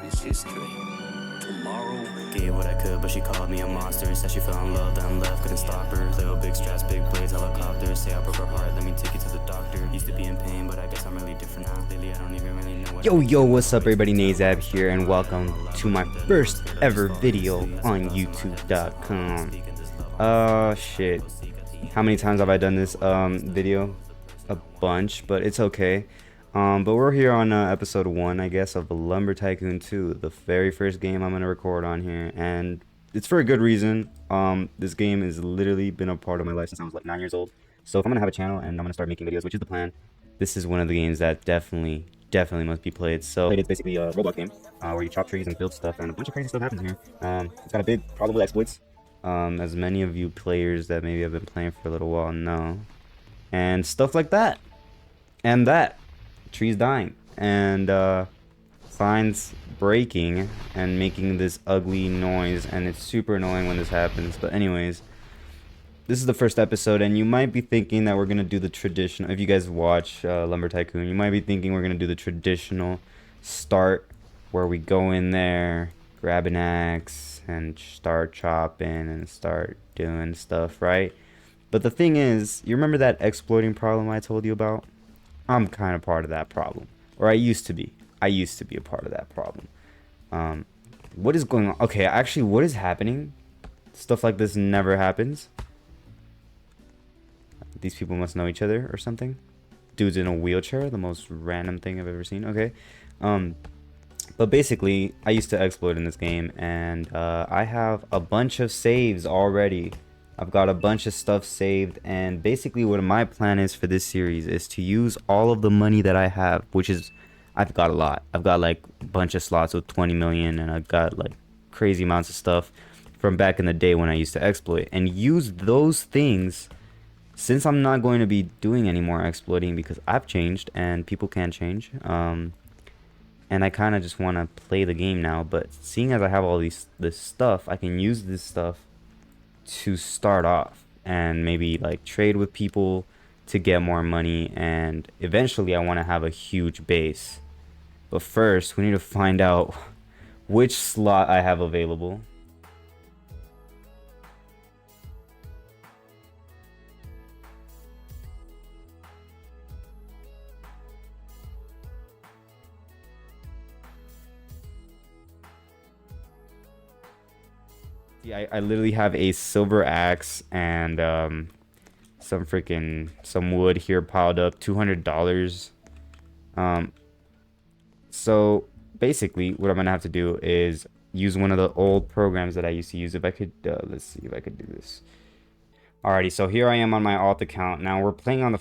is history. Tomorrow, gave what I could, but she called me a monster. Said she fell in love, then left, couldn't stop her. Little big straps, big blades, helicopters. Say I broke her heart, let me take you to the doctor. Used to be in pain, but I guess I'm really different now. Lately, I don't even really know what. Yo, what's up everybody, Nazab here, and welcome to my first ever video on youtube.com. Shit. How many times have I done this video? A bunch, but it's okay. But we're here on episode 1, I guess, of Lumber Tycoon 2, the very first game I'm gonna record on here, and it's for a good reason. This game has literally been a part of my life since I was like 9 years old. So if I'm gonna have a channel and I'm gonna start making videos, which is the plan, this is one of the games that definitely must be played. So it's basically a robot game where you chop trees and build stuff, and a bunch of crazy stuff happens here. It's got a big probable exploits, as many of you players that maybe have been playing for a little while know, and stuff like that, and that. Trees dying and signs breaking and making this ugly noise, and it's super annoying when this happens. But anyways, this is the first episode, and you might be thinking that we're gonna do the traditional. If you guys watch Lumber Tycoon, you might be thinking we're gonna do the traditional start where we go in there, grab an axe, and start chopping and start doing stuff, right? But the thing is, you remember that exploiting problem I told you about? I'm kind of part of that problem, or I used to be. I used to be a part of that problem. What is going on? Okay, actually, what is happening? Stuff like this never happens. These people must know each other or something. Dude's in a wheelchair, the most random thing I've ever seen. Okay, but basically, I used to exploit in this game, and I have a bunch of saves already. I've got a bunch of stuff saved, and basically what my plan is for this series is to use all of the money that I have, which is, I've got a lot. I've got like a bunch of slots with 20 million, and I've got like crazy amounts of stuff from back in the day when I used to exploit, and use those things, since I'm not going to be doing any more exploiting because I've changed and people can change, and I kind of just want to play the game now. But seeing as I have all this stuff, I can use this stuff to start off and maybe like trade with people to get more money, and eventually I want to have a huge base. But first we need to find out which slot I have available. I literally have a silver axe and some wood here piled up, $200. So basically what I'm gonna have to do is use one of the old programs that I used to use. If I could let's see if I could do this. Alrighty, so here I am on my alt account. Now we're playing on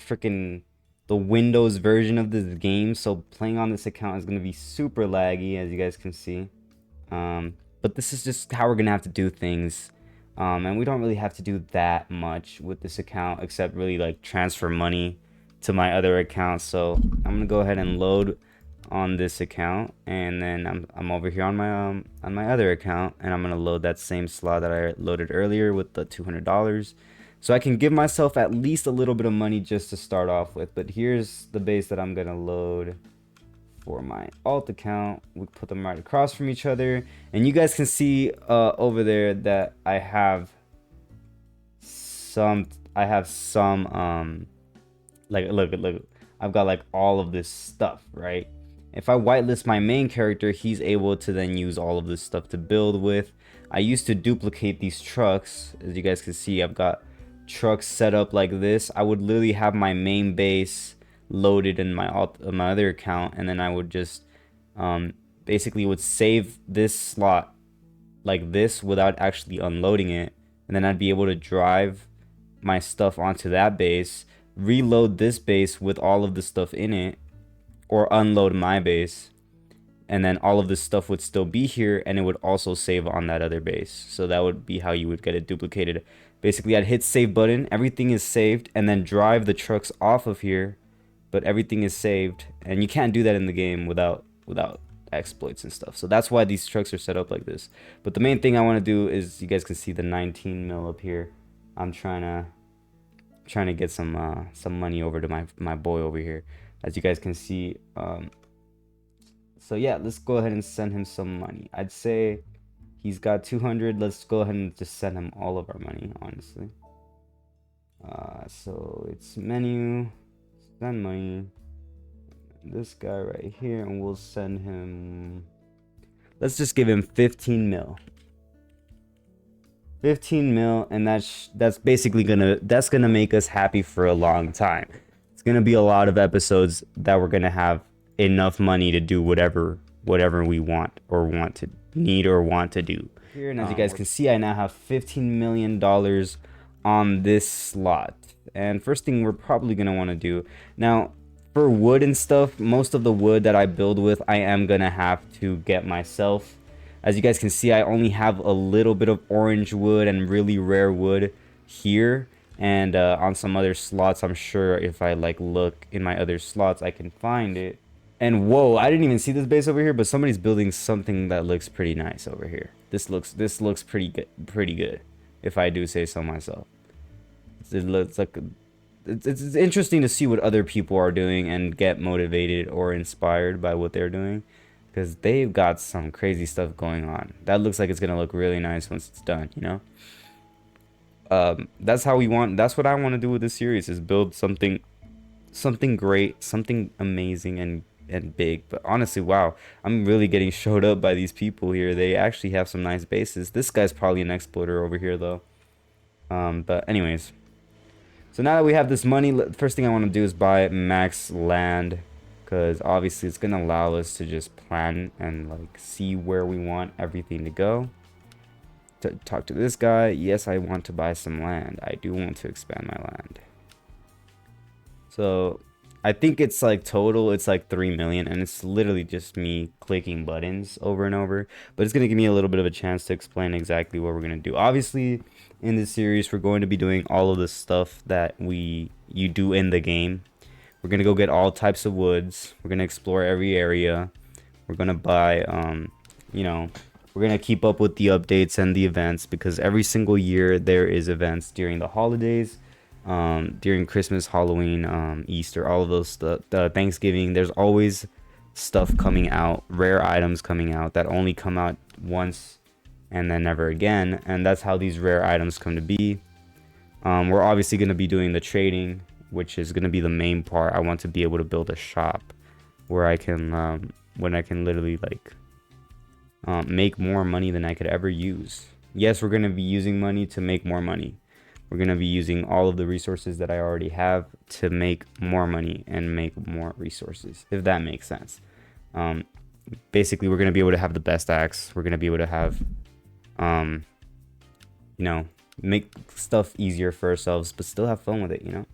the Windows version of this game, so playing on this account is gonna be super laggy, as you guys can see. But this is just how we're gonna have to do things, and we don't really have to do that much with this account except really like transfer money to my other account. So I'm gonna go ahead and load on this account, and then I'm over here on my other account, and I'm gonna load that same slot that I loaded earlier with the $200, so I can give myself at least a little bit of money just to start off with. But here's the base that I'm gonna load for my alt account. We put them right across from each other, and you guys can see over there that I have some like look, I've got like all of this stuff, right? If I whitelist my main character, he's able to then use all of this stuff to build with. I used to duplicate these trucks. As you guys can see, I've got trucks set up like this. I would literally have my main base loaded in my other account, and then I would just basically would save this slot like this without actually unloading it, and then I'd be able to drive my stuff onto that base, reload this base with all of the stuff in it, or unload my base, and then all of this stuff would still be here, and it would also save on that other base. So that would be how you would get it duplicated. Basically, I'd hit save button, everything is saved, and then drive the trucks off of here, but everything is saved, and you can't do that in the game without exploits and stuff. So that's why these trucks are set up like this. But the main thing I want to do is, you guys can see the 19 mil up here. I'm trying to get some money over to my boy over here. As you guys can see, So yeah, let's go ahead and send him some money. I'd say he's got 200. Let's go ahead and just send him all of our money, honestly. So it's menu, send money. This guy right here, and we'll send him. Let's just give him 15 mil. 15 mil, and that's basically gonna make us happy for a long time. It's gonna be a lot of episodes that we're gonna have enough money to do whatever we want or want to do here. And as you guys can see, I now have $15 million on this slot. And first thing we're probably gonna want to do now, for wood and stuff, most of the wood that I build with, I am gonna have to get myself. As you guys can see, I only have a little bit of orange wood and really rare wood here. And on some other slots, I'm sure if I like look in my other slots, I can find it. And whoa, I didn't even see this base over here, but somebody's building something that looks pretty nice over here. This looks pretty good, if I do say so myself. It looks like it's interesting to see what other people are doing and get motivated or inspired by what they're doing, because they've got some crazy stuff going on. That looks like it's gonna look really nice once it's done, you know. That's what I want to do with this series, is build something great, something amazing and big. But honestly, wow, I'm really getting showed up by these people here. They actually have some nice bases. This guy's probably an exploiter over here though. But anyways, so now that we have this money, first thing I want to do is buy max land, because obviously it's gonna allow us to just plan and like see where we want everything to go. To talk to this guy, yes, I want to buy some land. I do want to expand my land. So I think it's like total, it's like 3 million, and it's literally just me clicking buttons over and over. But it's gonna give me a little bit of a chance to explain exactly what we're gonna do. Obviously, in this series, we're going to be doing all of the stuff that you do in the game. We're gonna go get all types of woods. We're gonna explore every area. We're gonna buy, you know, we're gonna keep up with the updates and the events, because every single year there is events during the holidays. During Christmas, Halloween, Easter, all of those stuff, Thanksgiving, there's always stuff coming out, rare items coming out that only come out once and then never again. And that's how these rare items come to be. We're obviously going to be doing the trading, which is going to be the main part. I want to be able to build a shop where I can, when I can literally like make more money than I could ever use. Yes, we're going to be using money to make more money. We're going to be using all of the resources that I already have to make more money and make more resources, if that makes sense. Basically, we're going to be able to have the best axe. We're going to be able to have, you know, make stuff easier for ourselves, but still have fun with it, you know?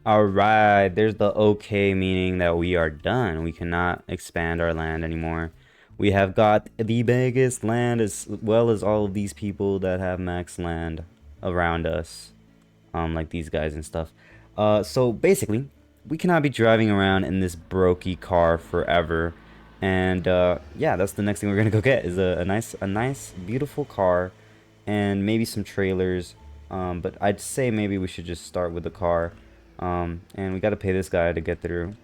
All right, there's the okay, meaning that we are done. We cannot expand our land anymore. We have got the biggest land, as well as all of these people that have max land around us, like these guys and stuff. So basically, we cannot be driving around in this brokey car forever. And yeah, that's the next thing we're gonna go get, is a nice, beautiful car, and maybe some trailers. But I'd say maybe we should just start with the car. And we got to pay this guy to get through.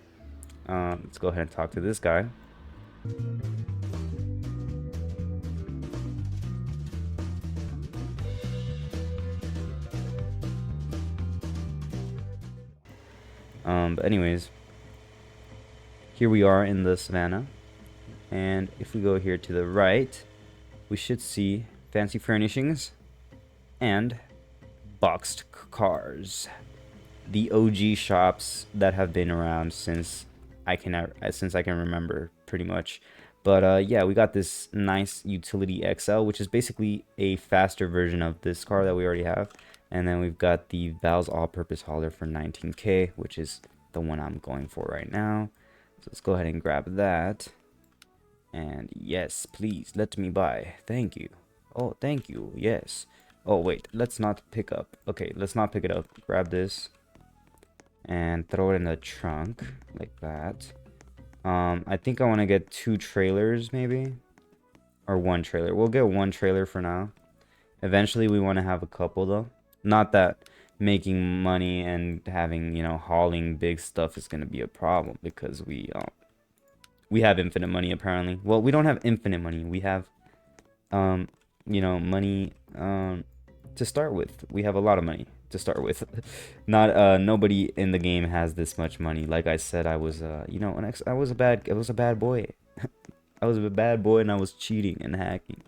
Let's go ahead and talk to this guy. But anyways, here we are in the savannah, and if we go here to the right, we should see fancy furnishings and boxed cars. The OG shops that have been around since I can remember, pretty much. But yeah, we got this nice utility XL, which is basically a faster version of this car that we already have. And then we've got the Val's all-purpose hauler for 19K, which is the one I'm going for right now. So let's go ahead and grab that. And yes, please let me buy. Thank you. Oh, thank you. Yes. Oh, wait. Let's not pick up. Okay, let's not pick it up. Grab this and throw it in the trunk like that. I think I want to get 2 trailers maybe, or 1 trailer. We'll get 1 trailer for now. Eventually we want to have a couple though. Not that making money and having, you know, hauling big stuff is going to be a problem, because we have infinite money apparently. Well, we don't have infinite money. We have you know, money to start with. We have a lot of money to start with. Not nobody in the game has this much money. Like I said, I was you know, I was a bad boy. I was a bad boy and I was cheating and hacking.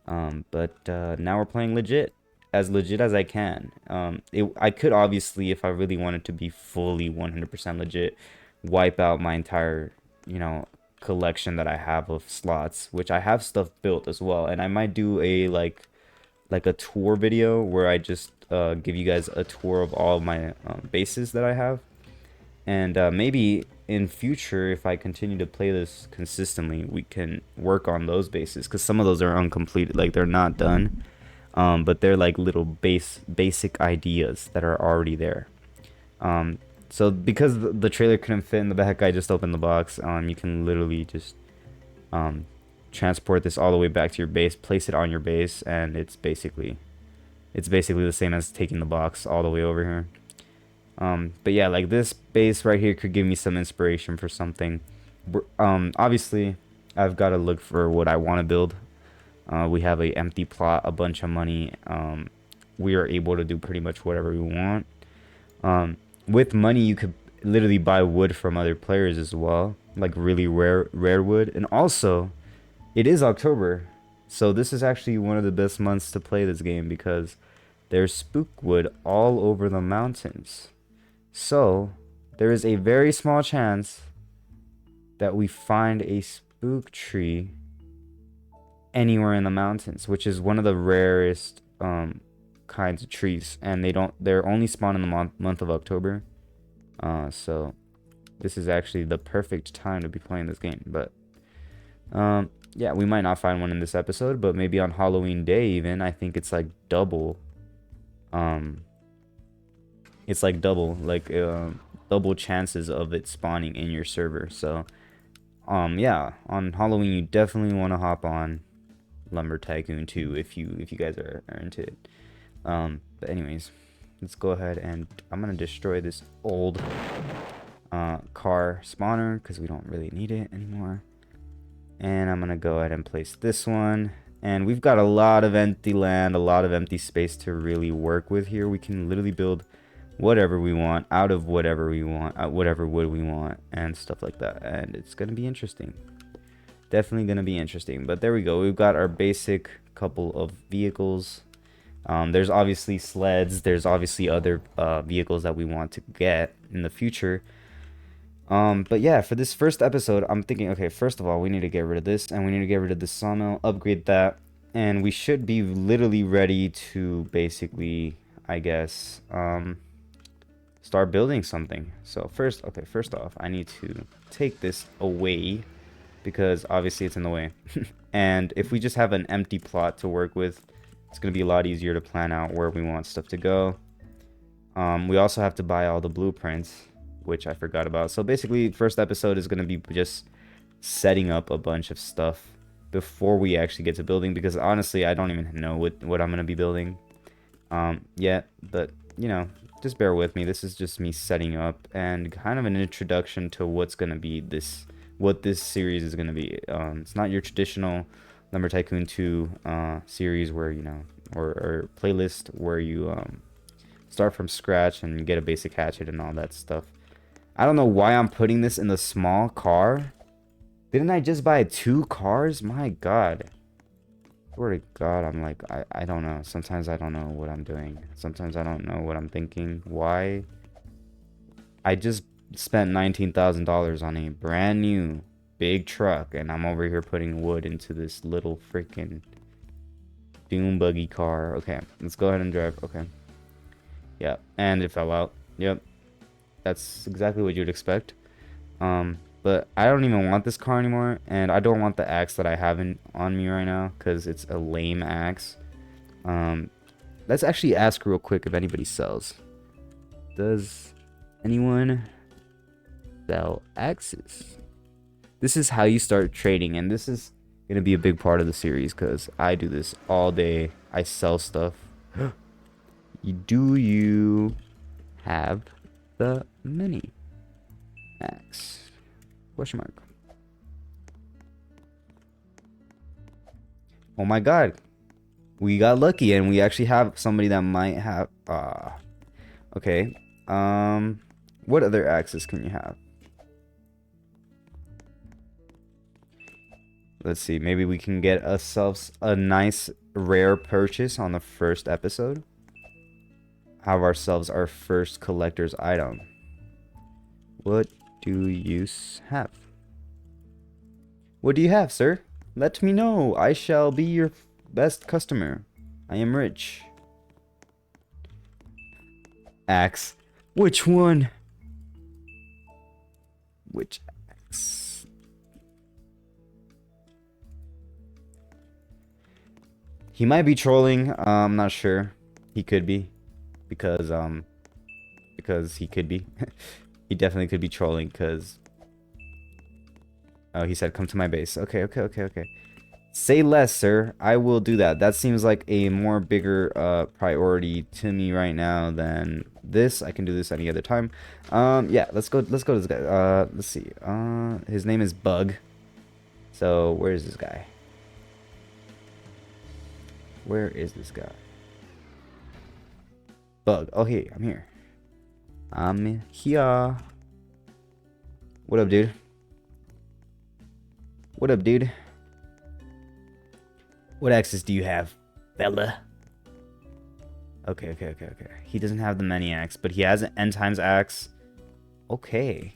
But now we're playing legit as I can. I could obviously, if I really wanted to be fully 100% legit, wipe out my entire, you know, collection that I have of slots, which I have stuff built as well, and I might do a like a tour video where I just give you guys a tour of all of my bases that I have. And maybe in future, if I continue to play this consistently, we can work on those bases, because some of those are uncompleted, like they're not done, but they're like little basic ideas that are already there. So because the trailer couldn't fit in the back, I just opened the box. You can literally just transport this all the way back to your base, place it on your base, and it's basically the same as taking the box all the way over here. But yeah, like this base right here could give me some inspiration for something. Obviously, I've got to look for what I want to build. We have a empty plot, a bunch of money. We are able to do pretty much whatever we want. With money, you could literally buy wood from other players as well, like really rare wood. And also, it is October, so this is actually one of the best months to play this game, because there's spook wood all over the mountains. So there is a very small chance that we find a spook tree anywhere in the mountains, which is one of the rarest kinds of trees, and they're only spawn in the month of October. So this is actually the perfect time to be playing this game. But yeah, we might not find one in this episode, but maybe on Halloween Day even. I think it's like double. It's like double chances of it spawning in your server. So yeah, on Halloween you definitely want to hop on Lumber Tycoon 2 if you guys are into it. But anyways, let's go ahead and I'm gonna destroy this old car spawner, because we don't really need it anymore. And I'm gonna go ahead and place this one, and we've got a lot of empty land, a lot of empty space to really work with here. We can literally build whatever we want out of whatever we want, whatever wood we want, and stuff like that. And it's gonna be interesting, definitely gonna be interesting. But there we go, we've got our basic couple of vehicles. There's obviously sleds, there's obviously other vehicles that we want to get in the future. But yeah, for this first episode, I'm thinking, okay, first of all, we need to get rid of this, and we need to get rid of this sawmill, upgrade that, and we should be literally ready to basically, I guess, start building something. So first off, I need to take this away, because obviously it's in the way. And if we just have an empty plot to work with, it's going to be a lot easier to plan out where we want stuff to go. We also have to buy all the blueprints, which I forgot about. So basically, first episode is going to be just setting up a bunch of stuff before we actually get to building, because honestly, I don't even know what I'm going to be building yet. But, you know, just bear with me. This is just me setting up and kind of an introduction to what's going to be what this series is going to be. It's not your traditional Lumber Tycoon 2 series where, you know, or playlist where you start from scratch and get a basic hatchet and all that stuff. I don't know why I'm putting this in the small car. Didn't I just buy 2 cars? My god. Swear to god, I'm like, I don't know. Sometimes I don't know what I'm doing. Sometimes I don't know what I'm thinking. Why? I just spent $19,000 on a brand new big truck, and I'm over here putting wood into this little freaking dune buggy car. Okay, let's go ahead and drive. Okay. Yeah, and it fell out. Yep. That's exactly what you'd expect. But I don't even want this car anymore, and I don't want the axe that I have on me right now because it's a lame axe. Let's actually ask real quick if anybody sells. Does anyone sell axes? This is how you start trading, and this is gonna be a big part of the series because I do this all day. I sell stuff. Do you have the mini axe? Question mark. Oh my god. We got lucky and we actually have somebody that might have okay. What other axes can you have? Let's see, maybe we can get ourselves a nice rare purchase on the first episode. Have ourselves our first collector's item. What do you have? What do you have, sir? Let me know. I shall be your best customer. I am rich. Axe. Which one? Which axe? He might be trolling. I'm not sure. He could be. Because he could be. He definitely could be trolling because... Oh, he said come to my base. Okay. Say less, sir. I will do that. That seems like a more bigger priority to me right now than this. I can do this any other time. Yeah, let's go to this guy. Let's see. His name is Bug. So, where is this guy? Where is this guy? Bug. Oh, hey, I'm here. I'm here. What up, dude? What up, dude? What axes do you have, fella? Okay. He doesn't have the many axe, but he has an end times axe. Okay.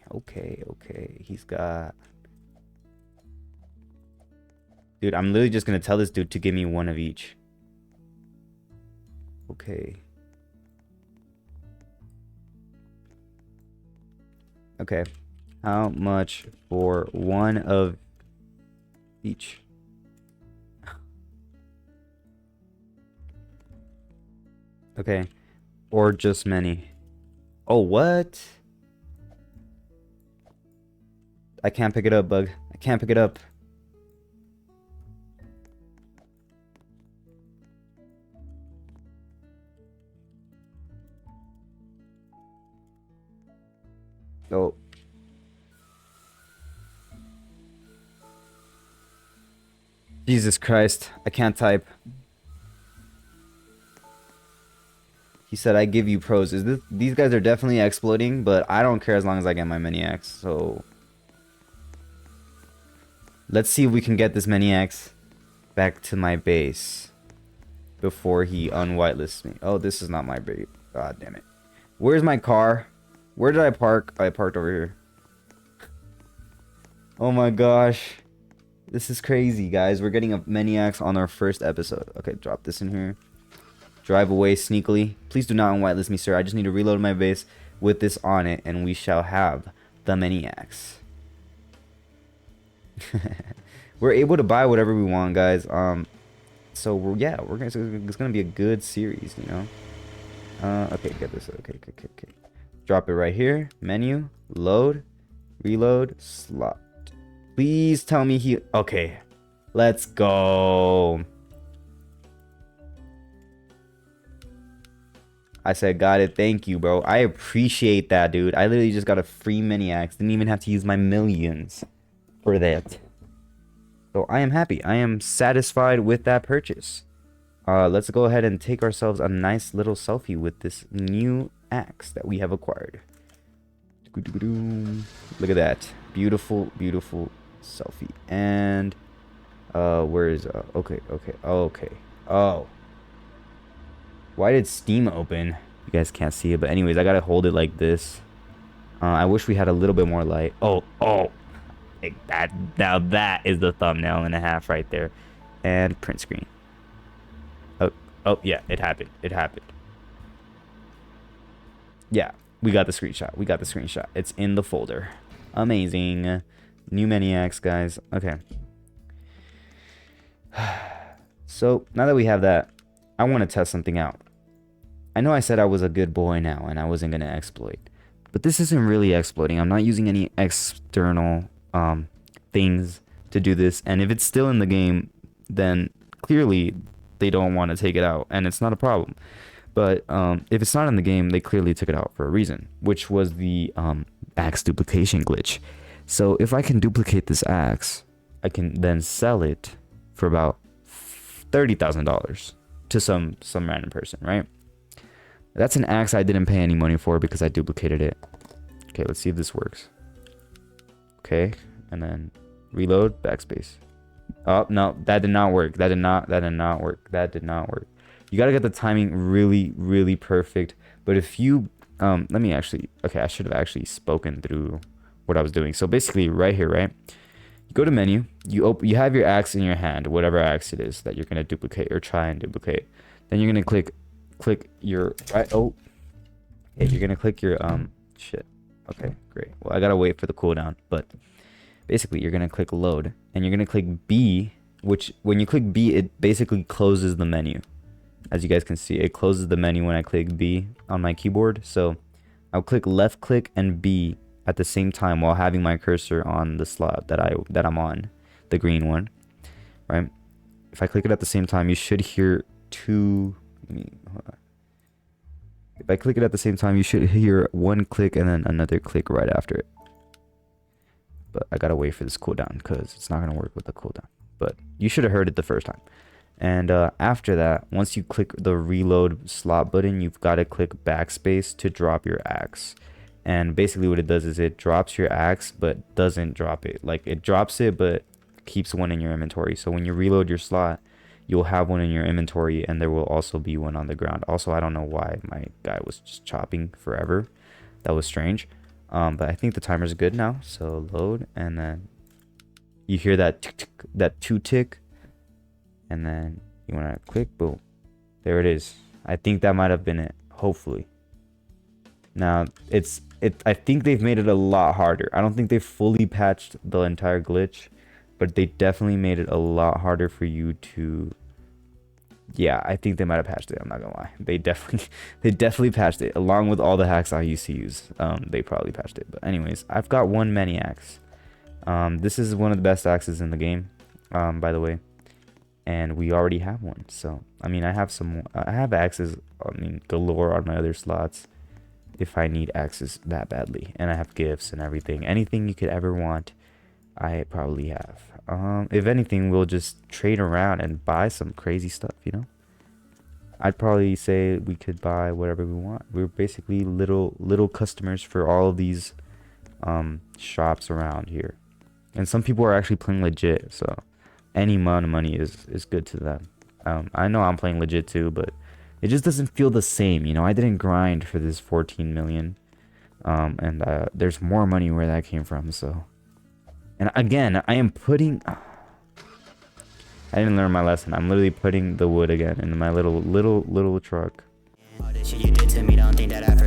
He's got... Dude, I'm literally just gonna tell this dude to give me one of each. Okay. Okay. How much for one of each? Okay. Or just many. Oh, what? I can't pick it up, Bug. I can't pick it up. Oh. Jesus Christ. I can't type. He said, I give you pros. These guys are definitely exploiting, but I don't care as long as I get my mini axe. So let's see if we can get this mini axe back to my base before he unwhitelists me. Oh, this is not my bait. God damn it. Where's my car? Where did I park? I parked over here. Oh my gosh. This is crazy, guys. We're getting a mini axe on our first episode. Okay, drop this in here. Drive away sneakily. Please do not whitelist me, sir. I just need to reload my base with this on it, and we shall have the mini axe. We're able to buy whatever we want, guys. So yeah, it's gonna be a good series, you know. Okay, get this. Okay. Drop it right here. Menu, load, reload, slot. Please tell me he... Okay, let's go. I said, got it. Thank you, bro. I appreciate that, dude. I literally just got a free mini axe. Didn't even have to use my millions for that. So I am happy. I am satisfied with that purchase. Let's go ahead and take ourselves a nice little selfie with this new axe that we have acquired. Look at that. Beautiful selfie. And where is okay. Oh, why did Steam open? You guys can't see it, but anyways, I gotta hold it like this. I wish we had a little bit more light. Oh, like that. Now that is the thumbnail and a half right there. And print screen. Oh yeah, it happened. Yeah, we got the screenshot. It's in the folder. Amazing. New maniacs, guys. Okay. So now that we have that, I want to test something out. I know I said I was a good boy now and I wasn't going to exploit, but this isn't really exploiting. I'm not using any external things to do this, and if it's still in the game, then clearly they don't want to take it out, and it's not a problem. But if it's not in the game, they clearly took it out for a reason, which was the axe duplication glitch. So if I can duplicate this axe, I can then sell it for about $30,000 to some random person, right? That's an axe I didn't pay any money for because I duplicated it. Okay, let's see if this works. Okay, and then reload, backspace. Oh, no, that did not work. That did not work. You gotta get the timing really, really perfect. But if you, let me actually, okay, I should have actually spoken through what I was doing. So basically right here, right? You go to menu, you have your axe in your hand, whatever axe it is that you're gonna duplicate or try and duplicate. Then you're gonna click your, right, oh, okay, you're gonna click your, shit. Okay, great. Well, I gotta wait for the cooldown, but basically you're gonna click load and you're gonna click B, which when you click B, it basically closes the menu. As you guys can see, it closes the menu when I click B on my keyboard. So I'll click left click and B at the same time while having my cursor on the slot that I'm on, the green one, right? If I click it at the same time, you should hear two. If I click it at the same time, you should hear one click and then another click right after it. But I gotta wait for this cooldown because it's not gonna work with the cooldown. But you should have heard it the first time. And after that, once you click the reload slot button, you've got to click backspace to drop your axe. And basically what it does is it drops your axe but doesn't drop it. Like it drops it but keeps one in your inventory. So when you reload your slot, you'll have one in your inventory and there will also be one on the ground. Also, I don't know why my guy was just chopping forever. That was strange. But I think the timer's good now. So load, and then you hear that tick, tick, that 2 tick. And then you want to click, boom, there it is. I think that might have been it, hopefully. Now I think they've made it a lot harder. I don't think they fully patched the entire glitch, but they definitely made it a lot harder for you to, yeah, I think they might have patched it. I'm not gonna lie, they definitely patched it along with all the hacks I used to use. They probably patched it. But anyways, I've got one many axe. This is one of the best axes in the game, by the way. And we already have one. So I mean, I have axes, I mean, galore on my other slots if I need axes that badly. And I have gifts and everything. Anything you could ever want, I probably have. If anything, we'll just trade around and buy some crazy stuff, you know? I'd probably say we could buy whatever we want. We're basically little customers for all of these shops around here. And some people are actually playing legit, so any amount of money is good to them. I know I'm playing legit too, but it just doesn't feel the same, you know? I didn't grind for this 14 million. And there's more money where that came from, so. And again, I am putting, I didn't learn my lesson. I'm literally putting the wood again in my little truck. All this shit you did to me, don't think that I've